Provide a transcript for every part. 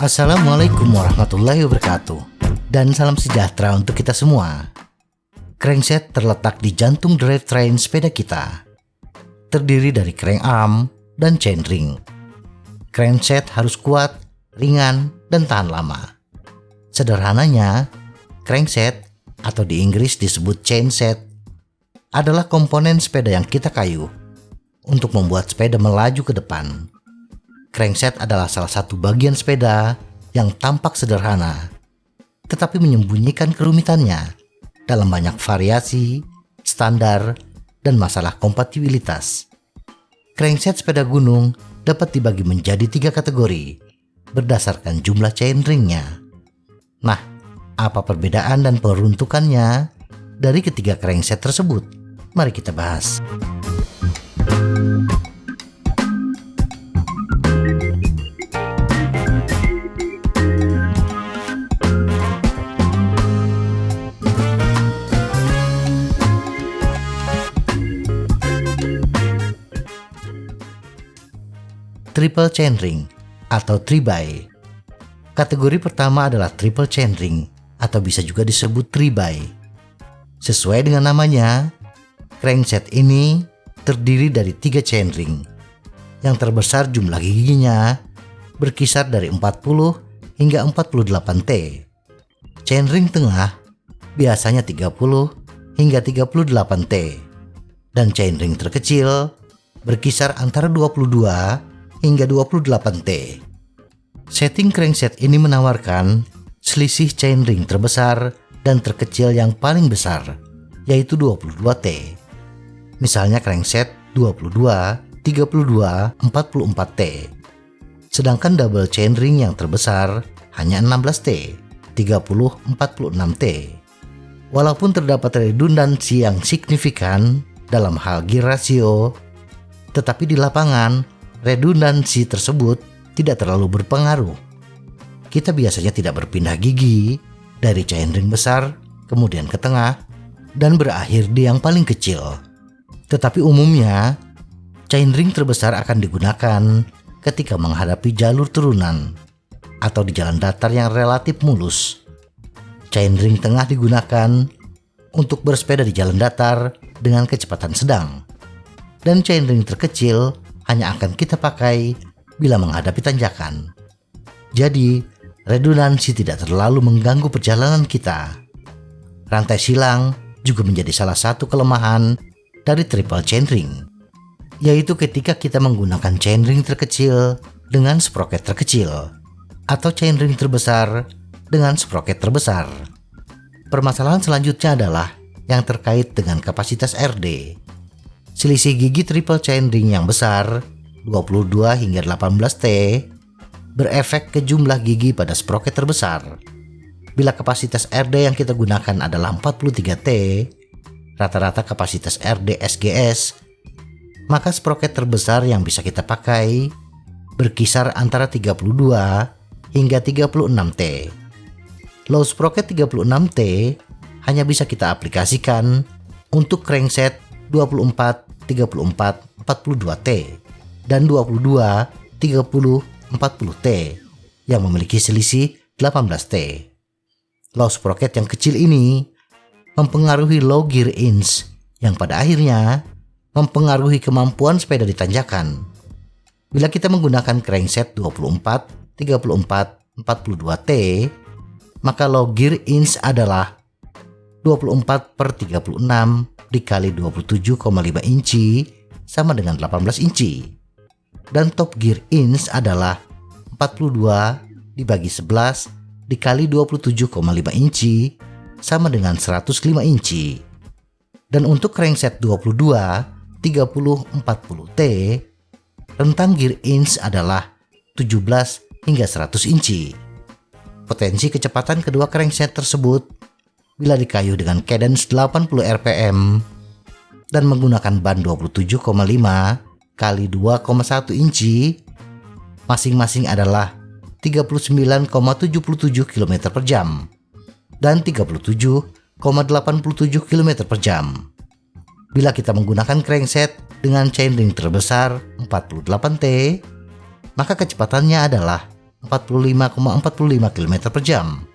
Assalamualaikum warahmatullahi wabarakatuh, dan salam sejahtera untuk kita semua. Crankset terletak di jantung drivetrain sepeda kita. Terdiri dari crank arm dan chainring. Crankset harus kuat, ringan, dan tahan lama. Sederhananya, crankset atau di Inggris disebut chainset adalah komponen sepeda yang kita kayuh untuk membuat sepeda melaju ke depan. Crankset adalah salah satu bagian sepeda yang tampak sederhana, tetapi menyembunyikan kerumitannya dalam banyak variasi, standar, dan masalah kompatibilitas. Crankset sepeda gunung dapat dibagi menjadi 3 kategori berdasarkan jumlah chainringnya. Nah, apa perbedaan dan peruntukannya dari ketiga crankset tersebut? Mari kita bahas. Triple chainring atau 3-by. Kategori pertama adalah triple chainring atau bisa juga disebut 3-by. Sesuai dengan namanya, crankset ini terdiri dari 3 chainring. Yang terbesar jumlah giginya berkisar dari 40 hingga 48 T. Chainring tengah biasanya 30 hingga 38 T. Dan chainring terkecil berkisar antara 22 hingga 28 T. Setting crankset ini menawarkan selisih chainring terbesar dan terkecil yang paling besar, yaitu 22 T. Misalnya crankset 22, 32, 44 T. Sedangkan double chainring yang terbesar hanya 16 T, 30, 46 T. Walaupun terdapat redundansi yang signifikan dalam hal gear ratio, tetapi di lapangan redundansi tersebut tidak terlalu berpengaruh. Kita biasanya tidak berpindah gigi dari chainring besar kemudian ke tengah dan berakhir di yang paling kecil. Tetapi umumnya chainring terbesar akan digunakan ketika menghadapi jalur turunan atau di jalan datar yang relatif mulus. Chainring tengah digunakan untuk bersepeda di jalan datar dengan kecepatan sedang. Dan chainring terkecil hanya akan kita pakai bila menghadapi tanjakan. Jadi, redundansi tidak terlalu mengganggu perjalanan kita. Rantai silang juga menjadi salah satu kelemahan dari triple chainring, yaitu ketika kita menggunakan chainring terkecil dengan sprocket terkecil atau chainring terbesar dengan sprocket terbesar. Permasalahan selanjutnya adalah yang terkait dengan kapasitas RD. Selisih gigi triple chainring yang besar 22 hingga 18 T berefek ke jumlah gigi pada sprocket terbesar. Bila kapasitas RD yang kita gunakan adalah 43 T, rata-rata kapasitas RD SGS, maka sprocket terbesar yang bisa kita pakai berkisar antara 32 hingga 36 T. Low sprocket 36 T hanya bisa kita aplikasikan untuk crankset 24, 34, 42 T dan 22, 30, 40 T yang memiliki selisih 18 T. Low sprocket yang kecil ini mempengaruhi low gear inch yang pada akhirnya mempengaruhi kemampuan sepeda di tanjakan. Bila kita menggunakan crankset 24, 34, 42 T, maka low gear inch adalah 24 per 36 dikali 27,5 inci sama dengan 18 inci. Dan top gear inch adalah 42 dibagi 11 dikali 27,5 inci sama dengan 105 inci. Dan untuk crankset 22, 30, 40 T, rentang gear inch adalah 17 hingga 100 inci. Potensi kecepatan kedua crankset tersebut bila dikayuh dengan cadence 80 rpm dan menggunakan ban 27,5 kali 2,1 inci masing-masing adalah 39,77 km per jam dan 37,87 km per jam. Bila kita menggunakan crankset dengan chainring terbesar 48T, maka kecepatannya adalah 45,45 km per jam.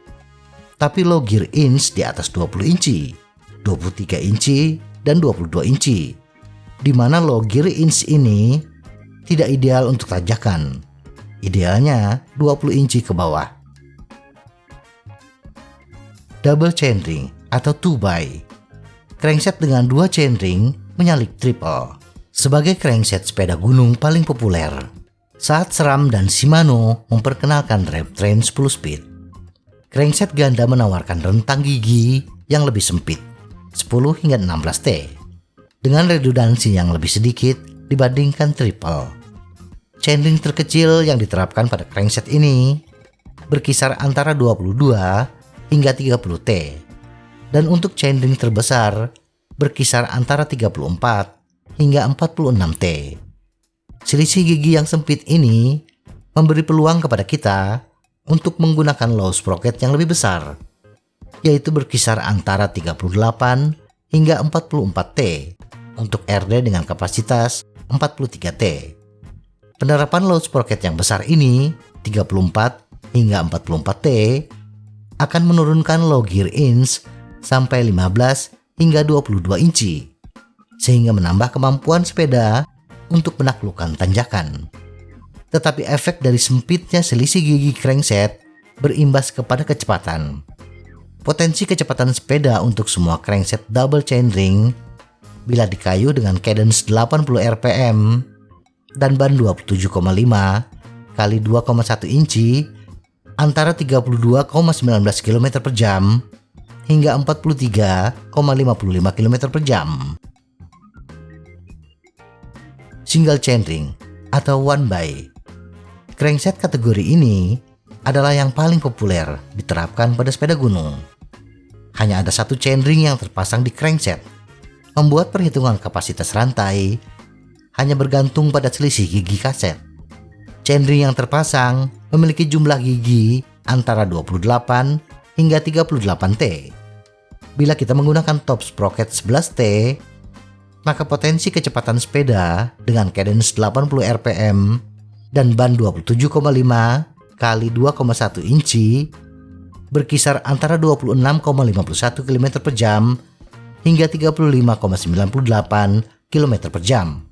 Tapi low gear inch di atas 20 inci, 23 inci, dan 22 inci, di mana low gear inch ini tidak ideal untuk tanjakan. Idealnya 20 inci ke bawah. Double chainring atau 2x. Crankset dengan 2 chainring menyalip triple. Sebagai crankset sepeda gunung paling populer, saat SRAM dan Shimano memperkenalkan drivetrain 10 speed, crankset ganda menawarkan rentang gigi yang lebih sempit, 10 hingga 16T, dengan redundansi yang lebih sedikit dibandingkan triple. Chainring terkecil yang diterapkan pada crankset ini berkisar antara 22 hingga 30T, dan untuk chainring terbesar berkisar antara 34 hingga 46T. Selisih gigi yang sempit ini memberi peluang kepada kita untuk menggunakan low sprocket yang lebih besar, yaitu berkisar antara 38 hingga 44T untuk RD dengan kapasitas 43T. Penerapan low sprocket yang besar ini, 34 hingga 44T, akan menurunkan low gear inch sampai 15 hingga 22 inci, sehingga menambah kemampuan sepeda untuk menaklukkan tanjakan. Tetapi efek dari sempitnya selisih gigi crankset berimbas kepada kecepatan. Potensi kecepatan sepeda untuk semua crankset double chainring bila dikayu dengan cadence 80 rpm dan ban 27,5 kali 2,1 inci antara 32,19 km per jam hingga 43,55 km per jam. Single chainring atau 1x. Crankset kategori ini adalah yang paling populer diterapkan pada sepeda gunung. Hanya ada satu chainring yang terpasang di crankset, membuat perhitungan kapasitas rantai hanya bergantung pada selisih gigi kaset. Chainring yang terpasang memiliki jumlah gigi antara 28 hingga 38T. Bila kita menggunakan top sprocket 11T, maka potensi kecepatan sepeda dengan cadence 80 rpm dan ban 27,5 kali 2,1 inci berkisar antara 26,51 km per jam hingga 35,98 km per jam.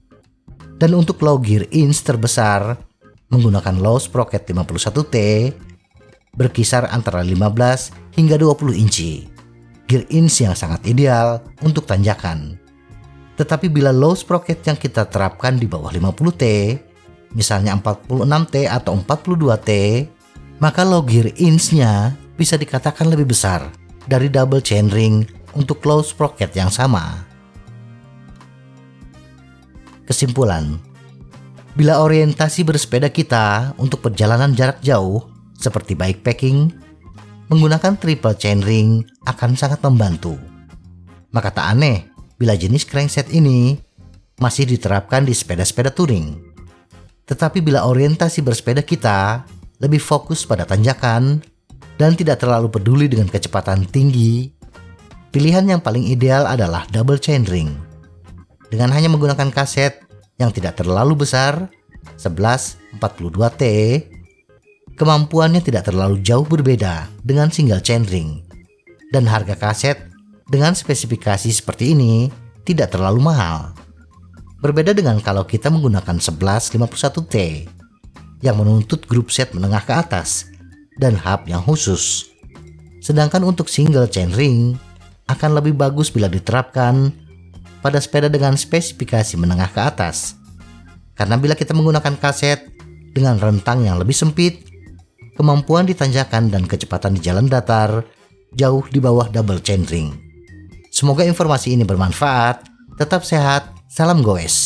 Dan untuk low gear inch terbesar menggunakan low sprocket 51T berkisar antara 15 hingga 20 inci. Gear inch yang sangat ideal untuk tanjakan. Tetapi bila low sprocket yang kita terapkan di bawah 50T, misalnya 46T atau 42T, maka low gear inch-nya bisa dikatakan lebih besar dari double chainring untuk low sprocket yang sama. Kesimpulan, bila orientasi bersepeda kita untuk perjalanan jarak jauh seperti bikepacking, menggunakan triple chainring akan sangat membantu. Maka tak aneh bila jenis crankset ini masih diterapkan di sepeda-sepeda touring. Tetapi bila orientasi bersepeda kita lebih fokus pada tanjakan dan tidak terlalu peduli dengan kecepatan tinggi, pilihan yang paling ideal adalah double chainring. Dengan hanya menggunakan kaset yang tidak terlalu besar, 11-42T, kemampuannya tidak terlalu jauh berbeda dengan single chainring. Dan harga kaset dengan spesifikasi seperti ini tidak terlalu mahal. Berbeda dengan kalau kita menggunakan 11-51T yang menuntut grup set menengah ke atas dan hub yang khusus. Sedangkan untuk single chainring akan lebih bagus bila diterapkan pada sepeda dengan spesifikasi menengah ke atas. Karena bila kita menggunakan kaset dengan rentang yang lebih sempit, kemampuan di tanjakan dan kecepatan di jalan datar jauh di bawah double chainring. Semoga informasi ini bermanfaat. Tetap sehat, salam goes.